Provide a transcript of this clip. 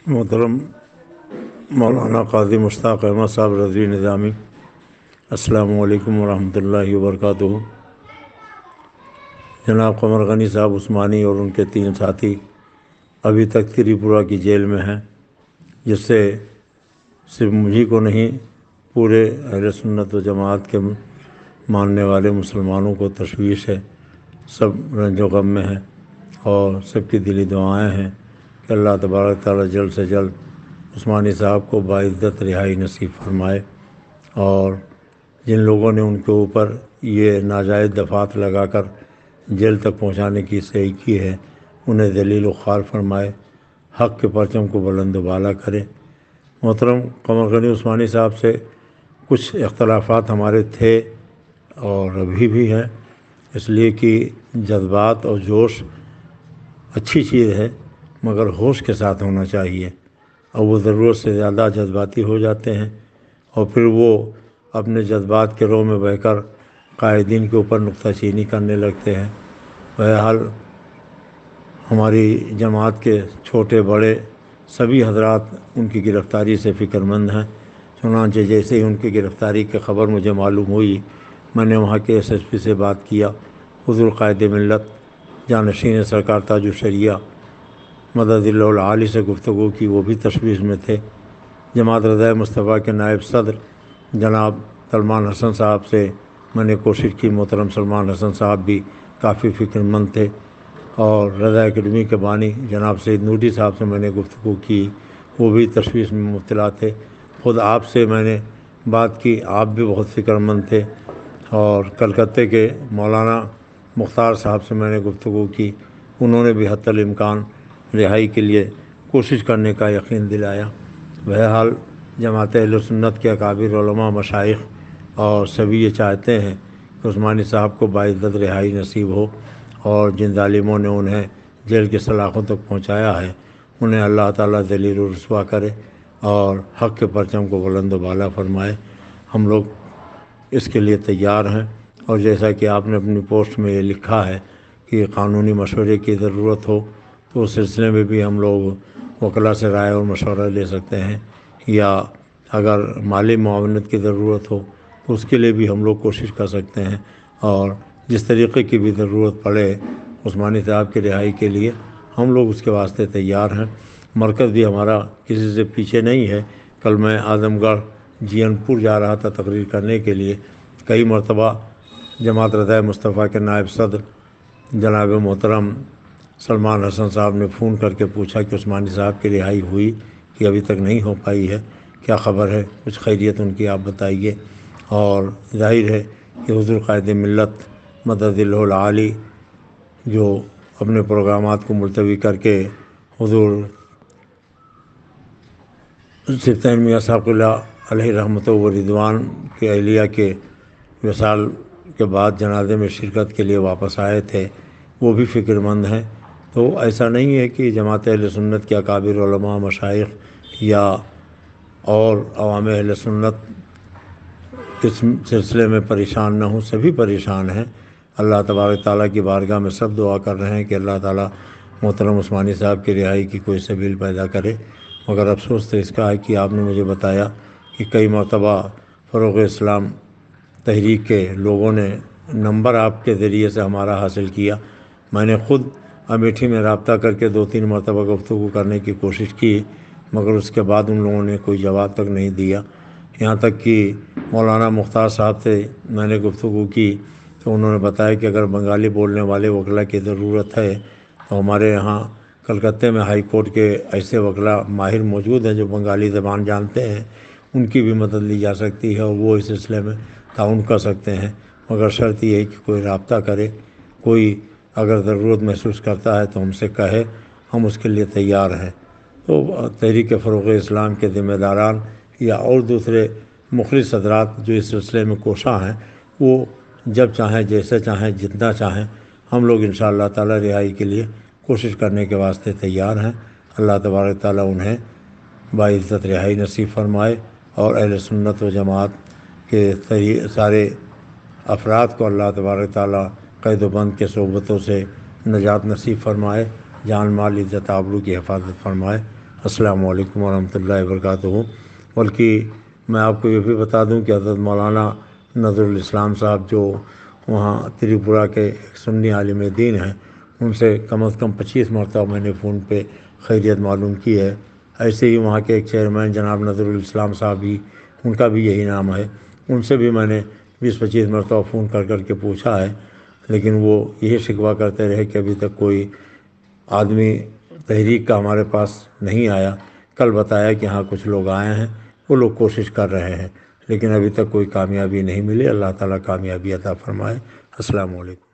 محترم مولانا قاضی مشتاق احمد صاحب رضوی نظامی، السلام علیکم ورحمۃ اللہ وبرکاتہ۔ جناب قمر غنی صاحب عثمانی اور ان کے 3 ساتھی ابھی تک تریپورہ کی جیل میں ہیں، جس سے صرف مجھے کو نہیں پورے اہل سنت و جماعت کے ماننے والے مسلمانوں کو تشویش ہے، سب رنج و غم میں ہیں، اور سب کی دلی دعائیں ہیں کہ اللہ تبارک تعالیٰ جلد سے جلد عثمانی صاحب کو باعزت رہائی نصیب فرمائے، اور جن لوگوں نے ان کے اوپر یہ ناجائز دفعات لگا کر جیل تک پہنچانے کی صحیح کی ہے، انہیں ذلیل و خوار فرمائے، حق کے پرچم کو بلند و بالا کرے۔ محترم قمر غنی عثمانی صاحب سے کچھ اختلافات ہمارے تھے اور ابھی بھی ہیں، اس لیے کہ جذبات اور جوش اچھی چیز ہے مگر ہوش کے ساتھ ہونا چاہیے، اور وہ ضرورت سے زیادہ جذباتی ہو جاتے ہیں اور پھر وہ اپنے جذبات کے رو میں بہہ کر قائدین کے اوپر نکتہ چینی کرنے لگتے ہیں۔ بہرحال ہماری جماعت کے چھوٹے بڑے سبھی حضرات ان کی گرفتاری سے فکر مند ہیں، چنانچہ جیسے ہی ان کی گرفتاری کی خبر مجھے معلوم ہوئی، میں نے وہاں کے SSP سے بات کیا، حضور قائد ملت جانشین سرکار تاج الشریعہ مدد اللہ العالی سے گفتگو کی، وہ بھی تشویش میں تھے۔ جماعت رضا مصطفیٰ کے نائب صدر جناب سلمان حسن صاحب سے میں نے کوشش کی، محترم سلمان حسن صاحب بھی کافی فکر مند تھے، اور رضا اکیڈمی کے بانی جناب سید نوری صاحب سے میں نے گفتگو کی، وہ بھی تشویش میں مبتلا تھے۔ خود آپ سے میں نے بات کی، آپ بھی بہت فکر مند تھے، اور کلکتے کے مولانا مختار صاحب سے میں نے گفتگو کی، انہوں نے بھی حتی الامکان رہائی کے لیے کوشش کرنے کا یقین دلایا۔ بہرحال جماعت اہل سنت کے اکابر علماء مشائخ اور سبھی یہ چاہتے ہیں کہ عثمانی صاحب کو باعزت رہائی نصیب ہو، اور جن ظالموں نے انہیں جیل کے سلاخوں تک پہنچایا ہے انہیں اللہ تعالیٰ ذلیل و رسوا کرے اور حق کے پرچم کو بلند و بالا فرمائے۔ ہم لوگ اس کے لیے تیار ہیں، اور جیسا کہ آپ نے اپنی پوسٹ میں یہ لکھا ہے کہ قانونی مشورے کی ضرورت ہو تو اس سلسلے میں بھی ہم لوگ وکلا سے رائے اور مشورہ لے سکتے ہیں، یا اگر مالی معاونت کی ضرورت ہو تو اس کے لیے بھی ہم لوگ کوشش کر سکتے ہیں، اور جس طریقے کی بھی ضرورت پڑے عثمانی صاحب کی رہائی کے لیے ہم لوگ اس کے واسطے تیار ہیں۔ مرکز بھی ہمارا کسی سے پیچھے نہیں ہے۔ کل میں اعظم گڑھ جین پور جا رہا تھا تقریر کرنے کے لیے، کئی مرتبہ جماعت رضا مصطفیٰ کے نائب صدر جناب محترم سلمان حسن صاحب نے فون کر کے پوچھا کہ عثمانی صاحب کی رہائی ہوئی کہ ابھی تک نہیں ہو پائی ہے، کیا خبر ہے، کچھ خیریت ان کی آپ بتائیے۔ اور ظاہر ہے کہ حضور قائد ملت مدد اللہ العالی جو اپنے پروگرامات کو ملتوی کر کے حضور سلطان میاں صاحب اللہ علیہ رحمۃ و رضوان کے اہلیہ کے وصال کے بعد جنازے میں شرکت کے لیے واپس آئے تھے، وہ بھی فکر مند ہیں۔ تو ایسا نہیں ہے کہ جماعت اہل سنت کے اکابر علماء مشائخ یا اور عوام اہل سنت اس سلسلے میں پریشان نہ ہوں، سبھی پریشان ہیں۔ اللہ تبارک تعالیٰ کی بارگاہ میں سب دعا کر رہے ہیں کہ اللہ تعالیٰ محترم عثمانی صاحب کی رہائی کی کوئی سبیل پیدا کرے، مگر افسوس تو اس کا ہے کہ آپ نے مجھے بتایا کہ کئی مرتبہ فروغ اسلام تحریک کے لوگوں نے نمبر آپ کے ذریعے سے ہمارا حاصل کیا۔ میں نے خود امیٹھی میں رابطہ کر کے 2-3 مرتبہ گفتگو کرنے کی کوشش کی، مگر اس کے بعد ان لوگوں نے کوئی جواب تک نہیں دیا۔ یہاں تک کہ مولانا مختار صاحب سے میں نے گفتگو کی تو انہوں نے بتایا کہ اگر بنگالی بولنے والے وکلا کی ضرورت ہے تو ہمارے یہاں کلکتے میں ہائی کورٹ کے ایسے وکلا ماہر موجود ہیں جو بنگالی زبان جانتے ہیں، ان کی بھی مدد لی جا سکتی ہے، اور وہ اس سلسلے میں تعاون کر سکتے ہیں، مگر شرط یہ ہے کہ کوئی رابطہ کرے، کوئی اگر ضرورت محسوس کرتا ہے تو ہم سے کہے، ہم اس کے لیے تیار ہیں۔ تو تحریک فروغ اسلام کے ذمہ داران یا اور دوسرے مخلص حضرات جو اس سلسلے میں کوشاں ہیں، وہ جب چاہیں، جیسے چاہیں، جتنا چاہیں، ہم لوگ انشاءاللہ تعالی رہائی کے لیے کوشش کرنے کے واسطے تیار ہیں۔ اللہ تبارک تعالیٰ انہیں باعزت رہائی نصیب فرمائے، اور اہل سنت و جماعت کے سارے افراد کو اللہ تبارک تعالیٰ قید و بند کے صحبتوں سے نجات نصیب فرمائے، جان مال عزت آبرو کی حفاظت فرمائے۔ السلام علیکم ورحمۃ اللہ وبرکاتہ۔ بلکہ میں آپ کو یہ بھی بتا دوں کہ حضرت مولانا نظر الاسلام صاحب جو وہاں تریپورہ کے ایک سنی عالم دین ہیں، ان سے کم از کم 25 مرتبہ میں نے فون پہ خیریت معلوم کی ہے۔ ایسے ہی وہاں کے ایک چیئرمین جناب نظر الاسلام صاحب بھی، ان کا بھی یہی نام ہے، ان سے بھی میں نے 20-25 مرتبہ فون کر کے پوچھا ہے، لیکن وہ یہی شکوہ کرتے رہے کہ ابھی تک کوئی آدمی تحریک کا ہمارے پاس نہیں آیا۔ کل بتایا کہ ہاں کچھ لوگ آئے ہیں، وہ لوگ کوشش کر رہے ہیں، لیکن ابھی تک کوئی کامیابی نہیں ملی۔ اللہ تعالیٰ کامیابی عطا فرمائے۔ السلام علیکم۔